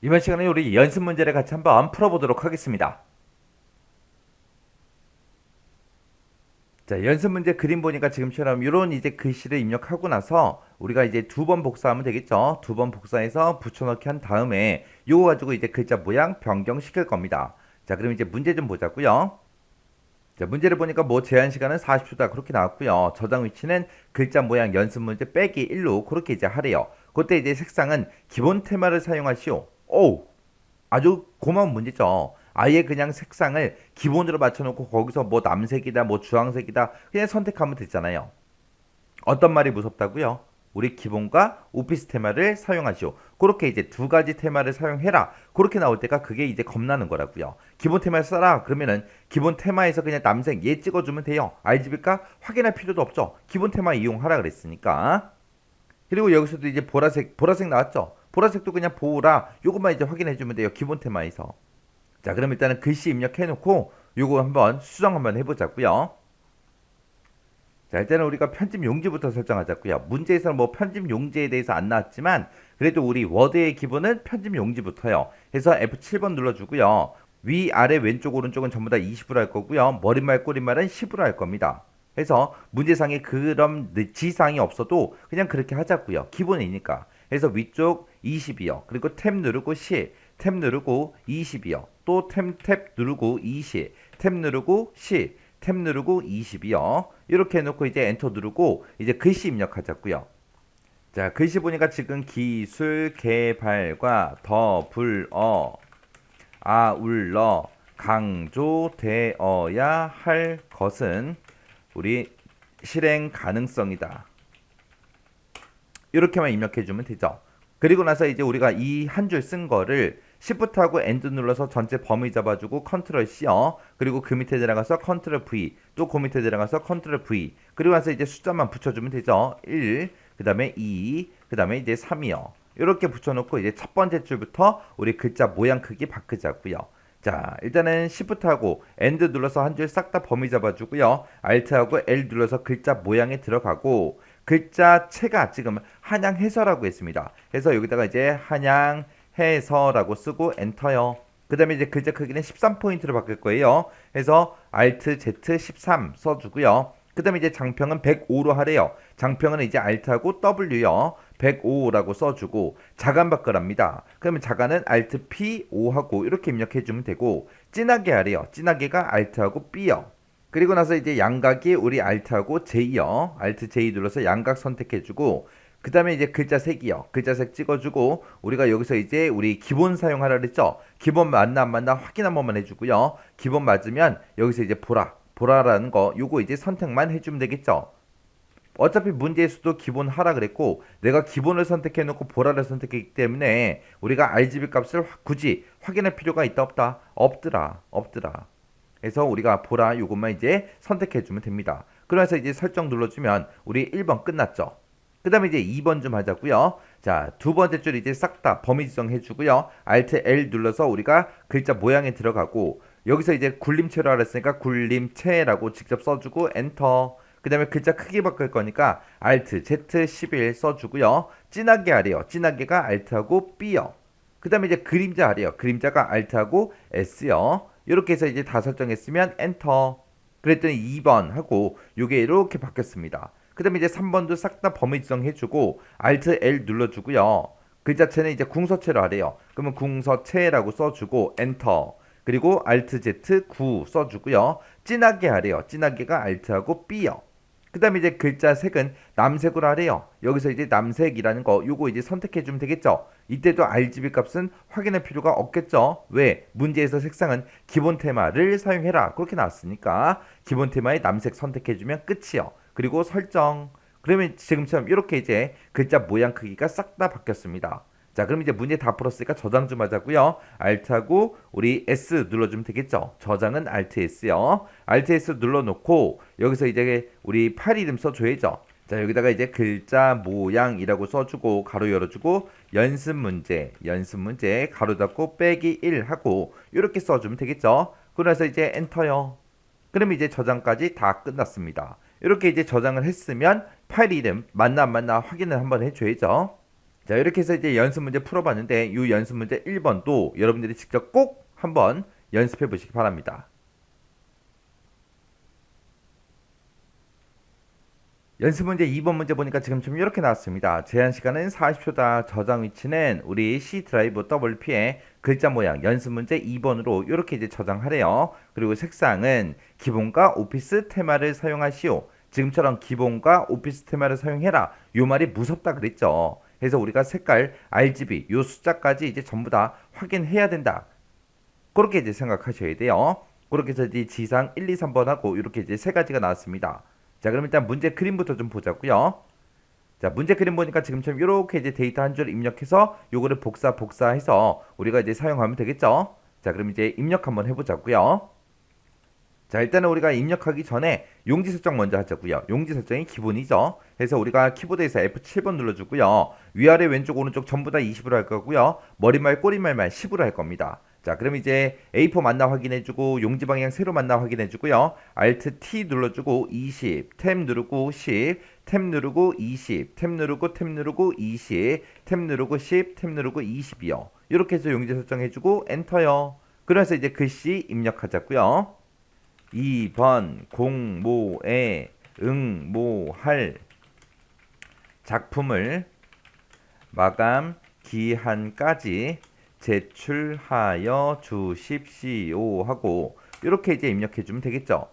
이번 시간에 우리 연습 문제를 같이 한번 풀어보도록 하겠습니다. 자, 연습 문제 그림 보니까 지금처럼 이런 이제 글씨를 입력하고 나서 우리가 이제 두 번 복사하면 되겠죠. 두 번 복사해서 붙여넣기 한 다음에 이거 가지고 이제 글자 모양 변경시킬 겁니다. 자, 그럼 이제 문제 좀 보자고요. 자, 문제를 보니까 뭐 제한 시간은 40초다 그렇게 나왔고요. 저장 위치는 글자 모양 연습 문제 빼기 1로 그렇게 이제 하래요. 그때 이제 색상은 기본 테마를 사용하시오. 오, 아주 고마운 문제죠. 아예 그냥 색상을 기본으로 맞춰놓고 거기서 뭐 남색이다, 뭐 주황색이다 그냥 선택하면 되잖아요. 어떤 말이 무섭다고요? 우리 기본과 오피스 테마를 사용하시오. 그렇게 이제 두 가지 테마를 사용해라. 그렇게 나올 때가 그게 이제 겁나는 거라고요. 기본 테마를 써라. 그러면은 기본 테마에서 그냥 남색 얘 찍어주면 돼요. RGB가 확인할 필요도 없죠. 기본 테마 이용하라 그랬으니까. 그리고 여기서도 이제 보라색 나왔죠. 보라색도 그냥 보라. 요것만 이제 확인해주면 돼요. 기본 테마에서. 자, 그럼 일단은 글씨 입력해놓고 요거 한번 수정 한번 해보자고요. 자, 일단은 우리가 편집 용지부터 설정하자고요. 문제에서는 뭐 편집 용지에 대해서 안 나왔지만 그래도 우리 워드의 기본은 편집 용지부터요. 해서 F7번 눌러주고요. 위, 아래, 왼쪽, 오른쪽은 전부 다 20으로 할 거고요. 머릿말, 꼬릿말은 10으로 할 겁니다. 해서 문제상에 그런 지상이 없어도 그냥 그렇게 하자고요. 기본이니까. 해서 위쪽 20이요. 그리고 탭 누르고 시, 탭 누르고 20이요. 또 탭 누르고 20, 탭 누르고 시, 탭 누르고 20이요. 이렇게 해놓고 이제 엔터 누르고 이제 글씨 입력하자고요. 자, 글씨 보니까 지금 기술 개발과 더불어 아울러 강조되어야 할 것은 우리 실행 가능성이다. 이렇게만 입력해주면 되죠. 그리고 나서 이제 우리가 이 한 줄 쓴 거를 Shift하고 End 눌러서 전체 범위 잡아주고 Ctrl C요. 그리고 그 밑에 들어가서 Ctrl V, 또 그 밑에 들어가서 Ctrl V. 그리고 나서 이제 숫자만 붙여주면 되죠. 1, 그 다음에 2, 그 다음에 이제 3이요. 이렇게 붙여놓고 이제 첫 번째 줄부터 우리 글자 모양 크기 바꾸자고요. 자, 일단은 Shift하고 End 눌러서 한 줄 싹 다 범위 잡아주고요. Alt하고 L 눌러서 글자 모양에 들어가고 글자체가 지금 한양해서라고 했습니다. 그래서 여기다가 이제 한양해서라고 쓰고 엔터요. 그 다음에 이제 글자 크기는 13포인트로 바꿀 거예요. 그래서 Alt Z 13 써주고요. 그 다음에 이제 장평은 105로 하래요. 장평은 이제 Alt하고 W요. 105라고 써주고 자간 바꾸랍니다. 그러면 자간은 Alt P5 하고 이렇게 입력해주면 되고 진하게 하래요. 진하게가 Alt하고 B요. 그리고 나서 이제 양각이 우리 Alt하고 J요. Alt J 눌러서 양각 선택해주고 그 다음에 이제 글자 색이요. 글자 색 찍어주고 우리가 여기서 이제 우리 기본 사용하라 그랬죠. 기본 맞나 안 맞나 확인 한 번만 해주고요. 기본 맞으면 여기서 이제 보라라는 거 요거 이제 선택만 해주면 되겠죠. 어차피 문제에서도 기본 하라 그랬고 내가 기본을 선택해 놓고 보라를 선택했기 때문에 우리가 RGB 값을 굳이 확인할 필요가 있다 없다? 없더라. 그래서 우리가 보라 요것만 이제 선택해 주면 됩니다. 그래서 이제 설정 눌러주면 우리 1번 끝났죠. 그 다음에 이제 2번 좀 하자고요. 자, 두 번째 줄 이제 싹 다 범위 지정 해주고요. Alt L 눌러서 우리가 글자 모양에 들어가고 여기서 이제 굴림체로 알았으니까 굴림체라고 직접 써주고 엔터. 그 다음에 글자 크기 바꿀 거니까 Alt Z11 써주고요. 진하게 하래요. 진하게가 Alt하고 B요. 그 다음에 이제 그림자 하래요. 그림자가 Alt하고 S요. 이렇게 해서 이제 다 설정했으면 엔터. 그랬더니 2번 하고 요게 이렇게 바뀌었습니다. 그 다음에 이제 3번도 싹 다 범위 지정해주고 Alt L 눌러주고요. 글자체는 이제 궁서체로 하래요. 그러면 궁서체라고 써주고 엔터. 그리고 Alt Z 9 써주고요. 진하게 하래요. 진하게가 Alt하고 B요. 그 다음에 이제 글자 색은 남색으로 하래요. 여기서 이제 남색이라는 거 요거 이제 선택해 주면 되겠죠. 이때도 RGB 값은 확인할 필요가 없겠죠. 왜? 문제에서 색상은 기본 테마를 사용해라 그렇게 나왔으니까 기본 테마의 남색 선택해 주면 끝이요. 그리고 설정. 그러면 지금처럼 이렇게 이제 글자 모양 크기가 싹 다 바뀌었습니다. 자, 그럼 이제 문제 다 풀었으니까 저장 좀 하자고요. Alt하고 우리 S 눌러주면 되겠죠. 저장은 Alt S요. Alt S 눌러놓고 여기서 이제 우리 파일 이름 써줘야죠. 자, 여기다가 이제 글자 모양이라고 써주고 가로 열어주고 연습 문제 가로 닫고 빼기 1 하고 이렇게 써주면 되겠죠. 그래서 이제 엔터요. 그럼 이제 저장까지 다 끝났습니다. 이렇게 이제 저장을 했으면 파일 이름 맞나 안 맞나 확인을 한번 해줘야죠. 자, 이렇게 해서 이제 연습 문제 풀어봤는데 이 연습 문제 1번도 여러분들이 직접 꼭 한번 연습해 보시기 바랍니다. 연습 문제 2번 문제 보니까 지금처럼 이렇게 나왔습니다. 제한 시간은 40초다. 저장 위치는 우리 C 드라이브 WP의 글자 모양 연습 문제 2번으로 이렇게 이제 저장하래요. 그리고 색상은 기본과 오피스 테마를 사용하시오. 지금처럼 기본과 오피스 테마를 사용해라. 요 말이 무섭다 그랬죠. 그래서 우리가 색깔, RGB, 요 숫자까지 이제 전부 다 확인해야 된다. 그렇게 이제 생각하셔야 돼요. 그렇게 해서 이제 지상 1, 2, 3번 하고 이렇게 이제 세 가지가 나왔습니다. 자, 그럼 일단 문제 그림부터 좀 보자고요. 자, 문제 그림 보니까 지금처럼 이렇게 이제 데이터 한 줄 입력해서 요거를 복사해서 우리가 이제 사용하면 되겠죠. 자, 그럼 이제 입력 한번 해보자고요. 자, 일단은 우리가 입력하기 전에 용지 설정 먼저 하자고요. 용지 설정이 기본이죠. 그래서 우리가 키보드에서 F7번 눌러주고요. 위아래 왼쪽 오른쪽 전부 다 20으로 할 거고요. 머리말 꼬리말만 10으로 할 겁니다. 자, 그럼 이제 A4 맞나 확인해주고 용지 방향 세로 맞나 확인해주고요. Alt T 눌러주고 20, 탭 누르고 10, 탭 누르고 20, 탭 누르고 탭 누르고 20, 탭 누르고 10, 탭 누르고 20이요. 이렇게 해서 용지 설정해주고 엔터요. 그래서 이제 글씨 입력하자고요. 2번 공모에 응모할 작품을 마감 기한까지 제출하여 주십시오 하고 이렇게 이제 입력해 주면 되겠죠.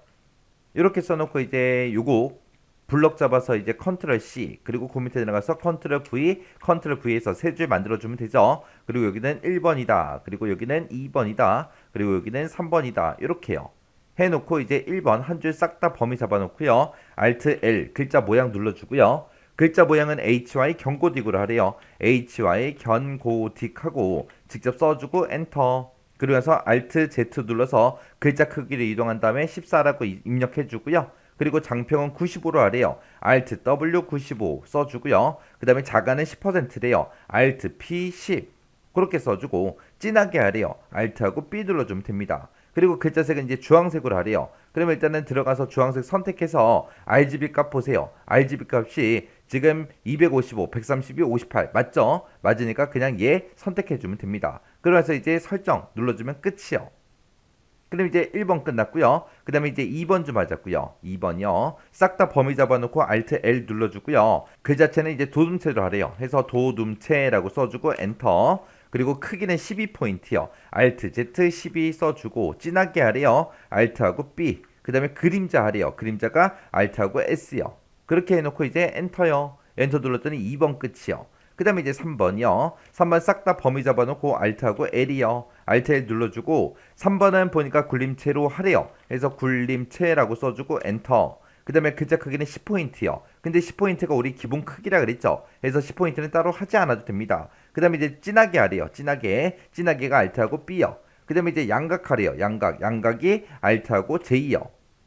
이렇게 써놓고 이제 요거 블럭 잡아서 이제 컨트롤 C 그리고 그 밑에 들어가서 컨트롤 V 컨트롤 V에서 세 줄 만들어 주면 되죠. 그리고 여기는 1번이다. 그리고 여기는 2번이다. 그리고 여기는 3번이다. 이렇게요. 해놓고 이제 1번 한 줄 싹 다 범위 잡아놓고요. Alt L 글자 모양 눌러주고요. 글자 모양은 HY 경고딕으로 하래요. HY 견고딕하고 직접 써주고 엔터. 그리고 나서 Alt Z 눌러서 글자 크기를 이동한 다음에 14라고 입력해주고요. 그리고 장평은 95로 하래요. Alt W 95 써주고요. 그 다음에 자가는 10%래요. Alt P 10 그렇게 써주고 진하게 하래요. Alt하고 B 눌러주면 됩니다. 그리고 글자색은 이제 주황색으로 하래요. 그러면 일단은 들어가서 주황색 선택해서 RGB 값 보세요. RGB 값이 지금 255, 132, 58 맞죠? 맞으니까 그냥 얘 선택해주면 됩니다. 그러면서 이제 설정 눌러주면 끝이요. 그럼 이제 1번 끝났고요. 그 다음에 이제 2번 좀 하자고요. 2번이요. 싹 다 범위 잡아놓고 Alt L 눌러주고요. 그 자체는 이제 도둠체로 하래요. 해서 도둠체라고 써주고 엔터. 그리고 크기는 12포인트요. Alt Z 12 써주고 진하게 하래요. Alt하고 B. 그 다음에 그림자 하래요. 그림자가 Alt하고 S요. 그렇게 해놓고 이제 엔터요. 엔터 눌렀더니 2번 끝이요. 그 다음에 이제 3번이요. 3번 싹 다 범위 잡아놓고 Alt하고 L이요. Alt L 눌러주고 3번은 보니까 굴림체로 하래요. 그래서 굴림체라고 써주고 엔터. 그 다음에 글자 크기는 10포인트요. 근데 10포인트가 우리 기본 크기라 그랬죠. 그래서 10포인트는 따로 하지 않아도 됩니다. 그 다음에 이제 진하게 하래요. 진하게가 Alt하고 B요. 그 다음에 이제 양각 하래요. 양각이 Alt하고 J요.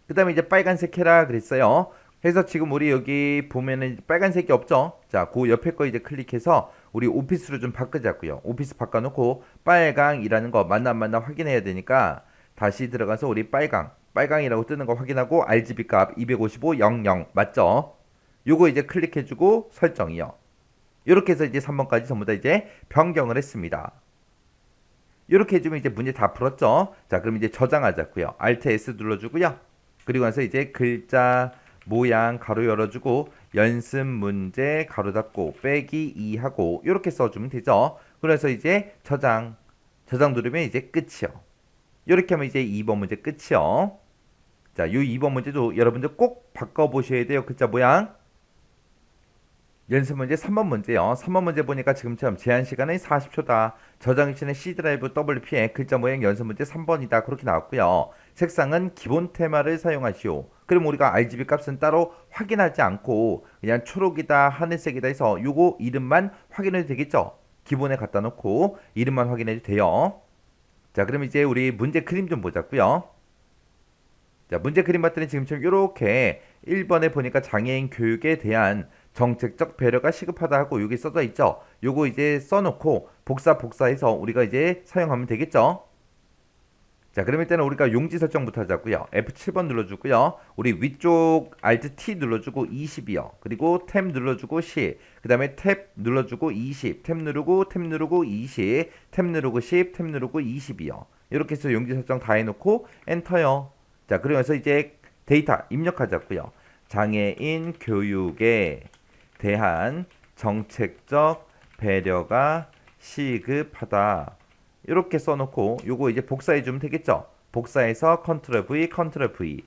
그 다음에 이제 빨간색 해라 그랬어요. 그래서 지금 우리 여기 보면은 빨간색이 없죠. 자, 그 옆에 거 이제 클릭해서 우리 오피스로 좀 바꾸자고요. 오피스 바꿔놓고 빨강이라는 거 맞나 안 맞나 확인해야 되니까 다시 들어가서 우리 빨강이라고 뜨는 거 확인하고 RGB 값 255, 00 맞죠? 요거 이제 클릭해주고 설정이요. 이렇게 해서 이제 3번까지 전부 다 이제 변경을 했습니다. 이렇게 해주면 이제 문제 다 풀었죠? 자, 그럼 이제 저장하자고요. Alt S 눌러주고요. 그리고 나서 이제 글자 모양 가로 열어주고 연습 문제 가로 닫고 빼기 2 하고 이렇게 써주면 되죠. 그래서 이제 저장 누르면 이제 끝이요. 이렇게 하면 이제 2번 문제 끝이요. 자, 이 2번 문제도 여러분들 꼭 바꿔보셔야 돼요. 글자 모양. 연습 문제 3번 문제요. 3번 문제 보니까 지금처럼 제한 시간은 40초다. 저장 위치는 C 드라이브 WP의 글자 모양 연습 문제 3번이다. 그렇게 나왔고요. 색상은 기본 테마를 사용하시오. 그럼 우리가 RGB 값은 따로 확인하지 않고 그냥 초록이다, 하늘색이다 해서 요거 이름만 확인해도 되겠죠? 기본에 갖다 놓고 이름만 확인해도 돼요. 자, 그럼 이제 우리 문제 그림 좀 보자고요. 자, 문제 그림 봤더니 지금처럼 이렇게 1번에 보니까 장애인 교육에 대한 정책적 배려가 시급하다 하고 여기 써져 있죠. 요거 이제 써놓고 복사해서 우리가 이제 사용하면 되겠죠. 자, 그럼 일단은 우리가 용지 설정부터 하자고요. F7번 눌러주고요. 우리 위쪽 Alt T 눌러주고 20이요. 그리고 탭 눌러주고 10. 그 다음에 탭 눌러주고 20. 탭 누르고 탭 누르고 20. 탭 누르고 10. 탭 누르고 20이요. 이렇게 해서 용지 설정 다 해놓고 엔터요. 자, 그러면서 이제 데이터 입력하자고요. 장애인 교육에 대한 정책적 배려가 시급하다. 이렇게 써놓고 요거 이제 복사해 주면 되겠죠. 복사해서 컨트롤 V, 컨트롤 V.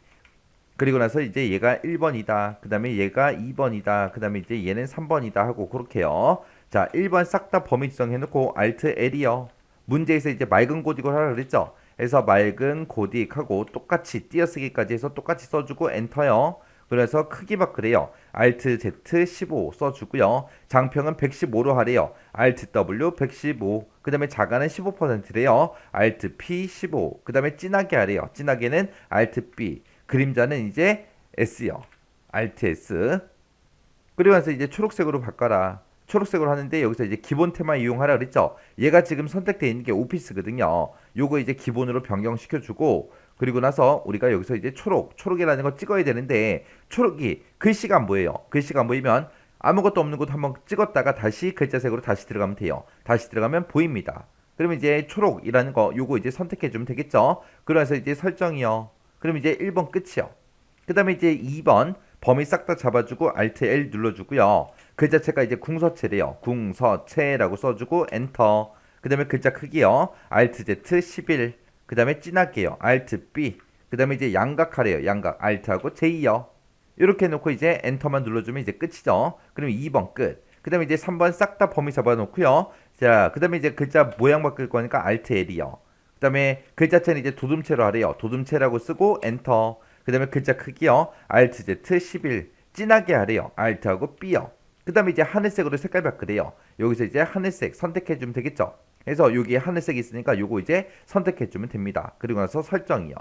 그리고 나서 이제 얘가 1번이다. 그 다음에 얘가 2번이다. 그 다음에 이제 얘는 3번이다 하고 그렇게요. 자, 1번 싹 다 범위 지정해놓고 Alt L이요. 문제에서 이제 맑은 고딕을 하라 그랬죠. 그래서 맑은 고딕하고 똑같이 띄어쓰기까지 해서 똑같이 써주고 엔터요. 그래서 크기 바꾸래요. Alt Z 15 써주고요. 장평은 115로 하래요. Alt W 115. 그 다음에 자가는 15%래요. Alt P 15. 그 다음에 진하게 하래요. 진하게는 Alt B. 그림자는 이제 S요. Alt S. 그리고 나서 이제 초록색으로 바꿔라. 초록색으로 하는데 여기서 이제 기본 테마 이용하라 그랬죠. 얘가 지금 선택되어 있는 게 오피스거든요. 요거 이제 기본으로 변경시켜주고 그리고 나서 우리가 여기서 이제 초록이라는 거 찍어야 되는데 초록이 글씨가 안 보여요. 글씨가 안 보이면 아무것도 없는 곳 한번 찍었다가 다시 글자색으로 다시 들어가면 돼요. 다시 들어가면 보입니다. 그러면 이제 초록이라는 거 요거 이제 선택해 주면 되겠죠. 그래서 이제 설정이요. 그럼 이제 1번 끝이요. 그 다음에 이제 2번 범위 싹 다 잡아주고 Alt L 눌러주고요. 글자체가 이제 궁서체래요. 궁서체라고 써주고 엔터. 그 다음에 글자 크기요. Alt Z 11. 그 다음에 진하게요. Alt B. 그 다음에 이제 양각하래요. 양각 Alt하고 J요. 이렇게 해놓고 이제 엔터만 눌러주면 이제 끝이죠. 그럼 2번 끝. 그 다음에 이제 3번 싹 다 범위 잡아놓고요. 자, 그 다음에 이제 글자 모양 바꿀 거니까 Alt L이요. 그 다음에 글자체는 이제 도둠체로 하래요. 도둠체라고 쓰고 엔터. 그 다음에 글자 크기요. Alt Z 11. 진하게 하래요. Alt하고 B요. 그 다음에 이제 하늘색으로 색깔 바꾸래요. 여기서 이제 하늘색 선택해주면 되겠죠. 그래서 여기에 하늘색이 있으니까 요거 이제 선택해주면 됩니다. 그리고 나서 설정이요.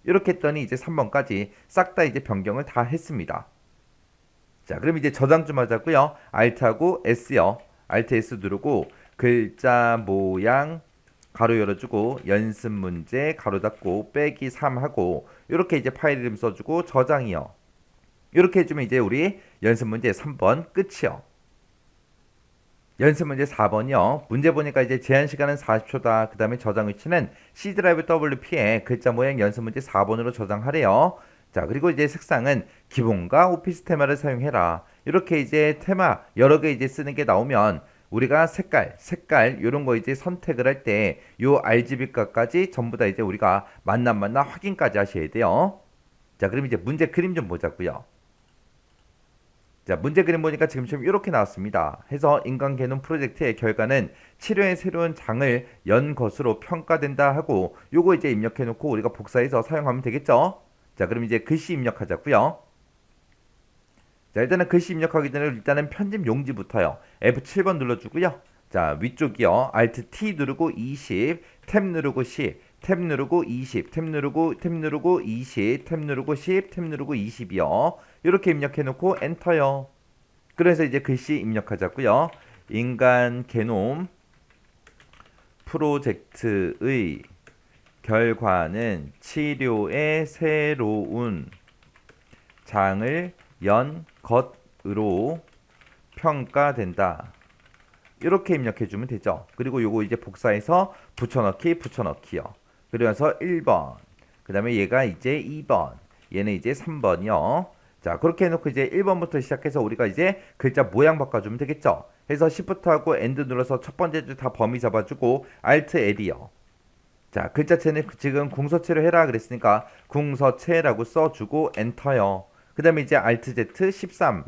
이렇게 했더니 이제 3번까지 싹 다 이제 변경을 다 했습니다. 자, 그럼 이제 저장 좀 하자고요. Alt하고 S요. Alt S 누르고 글자 모양 가로 열어주고 연습 문제 가로 닫고 빼기 3 하고 이렇게 이제 파일 이름 써주고 저장이요. 이렇게 해주면 이제 우리 연습 문제 3번 끝이요. 연습 문제 4번이요. 문제 보니까 이제 제한 시간은 40초다. 그 다음에 저장 위치는 C 드라이브 WP에 글자 모양 연습 문제 4번으로 저장하래요. 자, 그리고 이제 색상은 기본과 오피스 테마를 사용해라. 이렇게 이제 테마 여러 개 이제 쓰는 게 나오면 우리가 색깔 요런 거 이제 선택을 할 때 요 RGB 값까지 전부 다 이제 우리가 맞나 확인까지 하셔야 돼요. 자, 그럼 이제 문제 그림 좀 보자고요. 자, 문제 그림 보니까 지금 이렇게 나왔습니다. 해서 인간 개놈 프로젝트의 결과는 치료의 새로운 장을 연 것으로 평가된다 하고 요거 이제 입력해 놓고 우리가 복사해서 사용하면 되겠죠. 자, 그럼 이제 글씨 입력하자고요. 자, 일단은 글씨 입력하기 전에 일단은 편집 용지부터요. F7번 눌러주고요. 자, 위쪽이요. Alt T 누르고 20, 탭 누르고 10, 탭 누르고 20, 탭 누르고 20, 탭 누르고 10, 탭 누르고 20이요. 이렇게 입력해 놓고 엔터요. 그래서 이제 글씨 입력하자고요. 인간 게놈 프로젝트의 결과는 치료의 새로운 장을 연 것으로 평가된다. 이렇게 입력해 주면 되죠. 그리고 요거 이제 복사해서 붙여넣기요. 그러면서 1번. 그 다음에 얘가 이제 2번. 얘는 이제 3번이요. 자, 그렇게 해놓고 이제 1번부터 시작해서 우리가 이제 글자 모양 바꿔주면 되겠죠. 해서 Shift하고 End 눌러서 첫 번째 줄 다 범위 잡아주고 Alt L이요. 자, 글자체는 지금 궁서체로 해라 그랬으니까 궁서체라고 써주고 엔터요. 그 다음에 이제 Alt Z 13.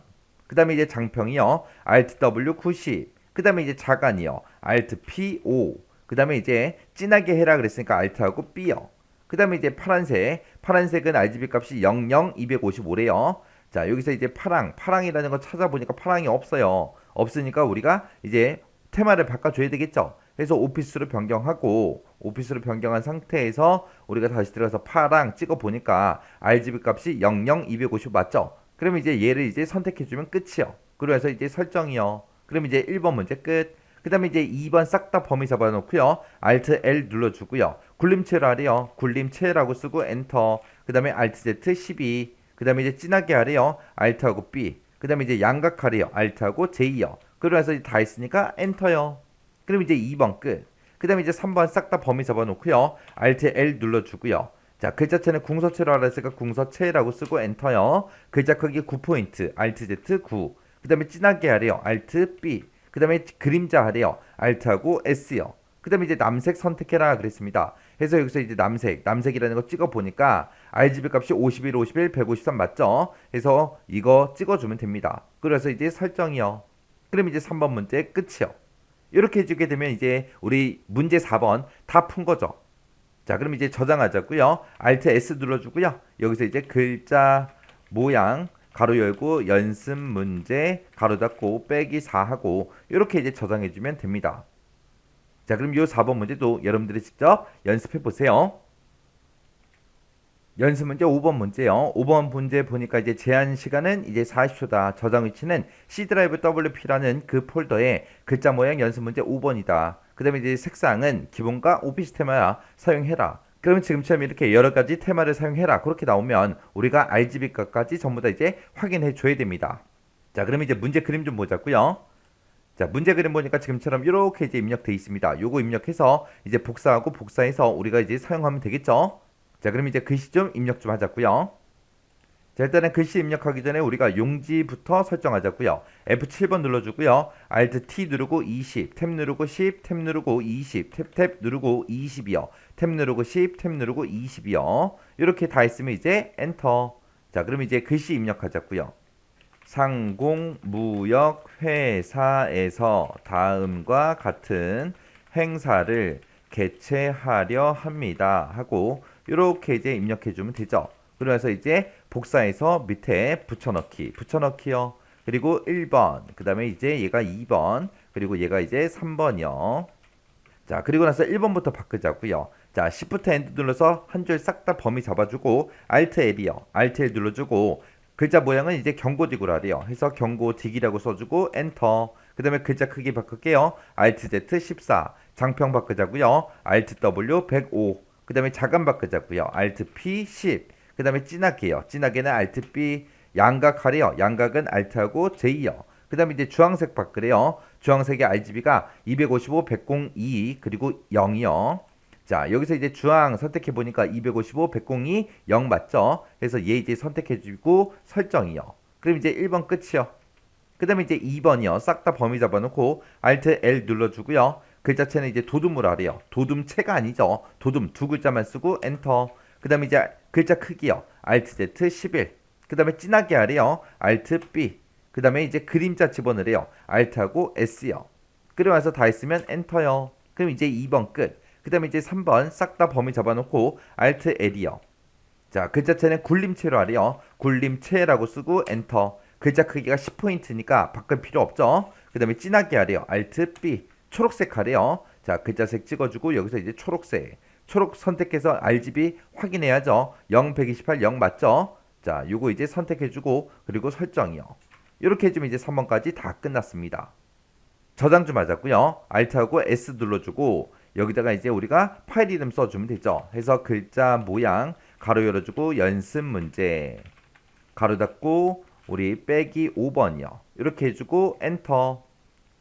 그 다음에 이제 장평이요. Alt W 90. 그 다음에 이제 자간이요. Alt P 5. 그 다음에 이제 진하게 해라 그랬으니까 Alt하고 B요. 그 다음에 이제 파란색은 RGB 값이 00, 255래요. 자, 여기서 이제 파랑이라는 거 찾아보니까 파랑이 없어요. 없으니까 우리가 이제 테마를 바꿔줘야 되겠죠. 그래서 오피스로 변경한 상태에서 우리가 다시 들어가서 파랑 찍어보니까 RGB 값이 00, 250 맞죠? 그럼 이제 얘를 이제 선택해주면 끝이요. 그래서 이제 설정이요. 그럼 이제 1번 문제 끝. 그 다음에 이제 2번 싹 다 범위 잡아놓고요. Alt L 눌러주고요. 굴림체로 하래요. 굴림체라고 쓰고 엔터. 그 다음에 Alt Z 12. 그 다음에 이제 진하게 하래요. Alt하고 B. 그 다음에 이제 양각하래요. Alt하고 J요. 그러면서 다 했으니까 엔터요. 그럼 이제 2번 끝. 그 다음에 이제 3번 싹 다 범위 잡아놓고요. Alt L 눌러주고요. 자, 글자체는 궁서체로 하라 했으니까 궁서체라고 쓰고 엔터요. 글자 크기 9포인트. Alt Z 9. 그 다음에 진하게 하래요. Alt B. 그 다음에 그림자 하래요. Alt하고 S요. 그 다음에 이제 남색 선택해라 그랬습니다. 그래서 여기서 이제 남색이라는 거 찍어 보니까 RGB 값이 51, 51, 153 맞죠? 그래서 이거 찍어주면 됩니다. 그래서 이제 설정이요. 그럼 이제 3번 문제 끝이요. 이렇게 해주게 되면 이제 우리 문제 4번 다 푼 거죠. 자, 그럼 이제 저장하자고요. Alt S 눌러주고요. 여기서 이제 글자 모양 가로 열고 연습 문제 가로 닫고 빼기 4하고 이렇게 이제 저장해주면 됩니다. 자, 그럼 이 4번 문제도 여러분들이 직접 연습해 보세요. 연습 문제 5번 문제요. 5번 문제 보니까 이제 제한 시간은 이제 40초다. 저장 위치는 C 드라이브 WP라는 그 폴더에 글자 모양 연습 문제 5번이다. 그 다음에 이제 색상은 기본과 오피스 테마야 사용해라. 그러면 지금처럼 이렇게 여러 가지 테마를 사용해라. 그렇게 나오면 우리가 RGB 값까지 전부 다 이제 확인해 줘야 됩니다. 자, 그럼 이제 문제 그림 좀 보자고요. 자, 문제 그림 보니까 지금처럼 이렇게 이제 입력돼 있습니다. 요거 입력해서 이제 복사하고 복사해서 우리가 이제 사용하면 되겠죠? 자, 그럼 이제 글씨 좀 입력 좀 하자고요. 자, 일단은 글씨 입력하기 전에 우리가 용지부터 설정하자고요. F7번 눌러주고요. Alt T 누르고 20, 탭 누르고 10, 탭 누르고 20, 탭 누르고 20이요. 탭 누르고 10, 탭 누르고 20이요. 이렇게 다 했으면 이제 엔터. 자, 그럼 이제 글씨 입력하자고요. 상공무역회사에서 다음과 같은 행사를 개최하려 합니다 하고 이렇게 이제 입력해 주면 되죠. 그래서 이제 복사해서 밑에 붙여넣기요. 그리고 1번, 그 다음에 이제 얘가 2번, 그리고 얘가 이제 3번이요. 자, 그리고 나서 1번부터 바꾸자고요. 자, Shift End 눌러서 한 줄 싹 다 범위 잡아주고 Alt L이요. Alt L 눌러주고 글자 모양은 이제 경고디구라래요. 해서 경고딕이라고 써주고 엔터. 그 다음에 글자 크기 바꿀게요. Alt Z 14. 장평 바꾸자고요. Alt W 105. 그 다음에 자간 바꾸자고요. Alt P 10. 그 다음에 진하게요. 진하게는 Alt B. 양각하래요. 양각은 Alt하고 J요. 그 다음에 이제 주황색 바꾸래요. 주황색의 RGB가 255, 102 그리고 0이요. 자, 여기서 이제 주황 선택해 보니까 255, 102, 0 맞죠? 그래서 얘 이제 선택해 주고 설정이요. 그럼 이제 1번 끝이요. 그 다음에 이제 2번이요. 싹 다 범위 잡아놓고 Alt L 눌러주고요. 글자체는 이제 도둠으로 하래요. 도둠체가 아니죠. 도둠 두 글자만 쓰고 엔터. 그 다음에 이제 글자 크기요. Alt Z 11. 그 다음에 진하게 하래요. Alt B. 그 다음에 이제 그림자 집어넣으래요. Alt하고 S요. 그러면서 다 했으면 엔터요. 그럼 이제 2번 끝. 그 다음에 이제 3번 싹 다 범위 잡아놓고 Alt L이요. 자, 글자체는 굴림체로 하래요. 굴림체라고 쓰고 엔터. 글자 크기가 10포인트니까 바꿀 필요 없죠. 그 다음에 진하게 하래요. Alt B. 초록색 하래요. 자, 글자색 찍어주고 여기서 이제 초록색. 초록 선택해서 RGB 확인해야죠. 0, 128, 0 맞죠? 자, 요거 이제 선택해주고 그리고 설정이요. 이렇게 해주면 이제 3번까지 다 끝났습니다. 저장 좀 하자고요. Alt하고 S 눌러주고 여기다가 이제 우리가 파일 이름 써주면 되죠. 해서 글자 모양 가로 열어주고 연습 문제 가로 닫고 우리 빼기 5번이요. 이렇게 해주고 엔터.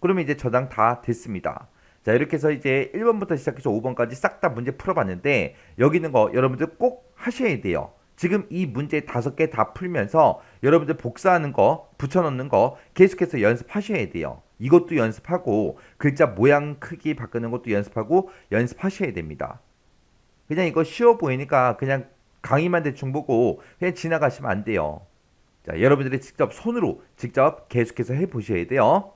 그러면 이제 저장 다 됐습니다. 자, 이렇게 해서 이제 1번부터 시작해서 5번까지 싹 다 문제 풀어봤는데 여기 있는 거 여러분들 꼭 하셔야 돼요. 지금 이 문제 5개 다 풀면서 여러분들 복사하는 거, 붙여넣는 거 계속해서 연습하셔야 돼요. 이것도 연습하고 글자 모양 크기 바꾸는 것도 연습하고 연습하셔야 됩니다. 그냥 이거 쉬워 보이니까 그냥 강의만 대충 보고 그냥 지나가시면 안 돼요. 자, 여러분들이 직접 손으로 직접 계속해서 해보셔야 돼요.